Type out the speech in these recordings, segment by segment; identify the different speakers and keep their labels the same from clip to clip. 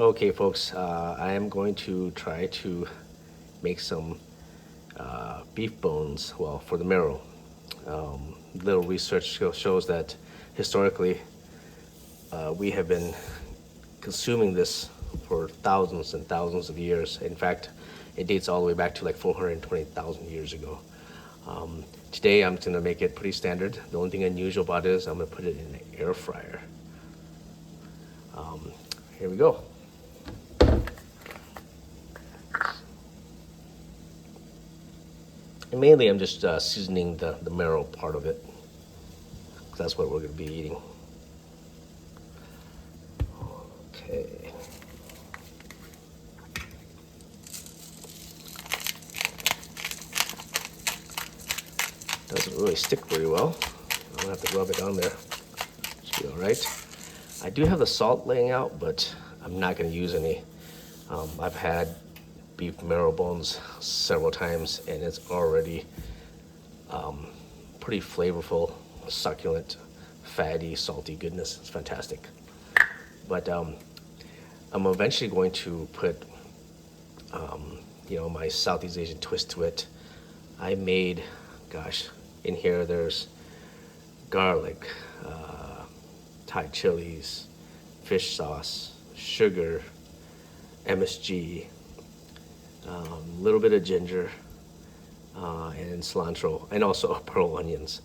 Speaker 1: Okay, folks, I am going to try to make some beef bones, well, for the marrow. Little research shows that historically we have been consuming this for thousands and thousands of years. In fact, it dates all the way back to like 420,000 years ago. Today I'm going to make it pretty standard. The only thing unusual about it is I'm going to put it in an air fryer. Here we go. And mainly I'm just seasoning the marrow part of it, because that's what we're going to be eating. Okay. Doesn't really stick very well. I don't have to rub it on there. Should be all right. I do have the salt laying out, but I'm not going to use any. I've had beef marrow bones several times, and it's already pretty flavorful, succulent, fatty, salty goodness. It's fantastic. But I'm eventually going to put, my Southeast Asian twist to it. I made, in here there's garlic, Thai chilies, fish sauce, sugar, MSG, a little bit of ginger, and cilantro, and also pearl onions.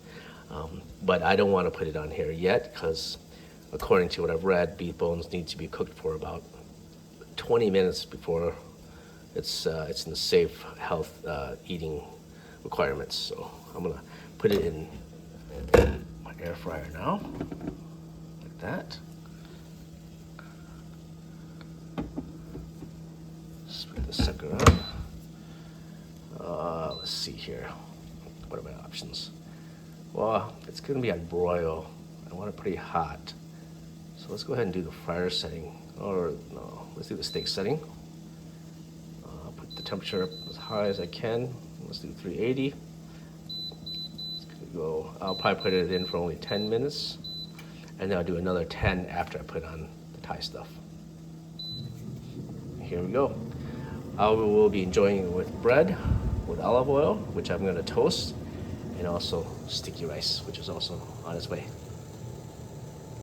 Speaker 1: But I don't want to put it on here yet because, according to what I've read, beef bones need to be cooked for about 20 minutes before it's in the safe health eating requirements. So I'm gonna put it in my air fryer now, like that. Spin the sucker up. Let's see here. What are my options? Well, it's gonna be on broil. I want it pretty hot. So let's go ahead and do the fryer setting. Or no, let's do the steak setting. Put the temperature up as high as I can. Let's do 380. It's gonna go, I'll probably put it in for only 10 minutes. And then I'll do another 10 after I put on the Thai stuff. Here we go. I will be enjoying it with bread, with olive oil, which I'm gonna toast, and also sticky rice, which is also on its way.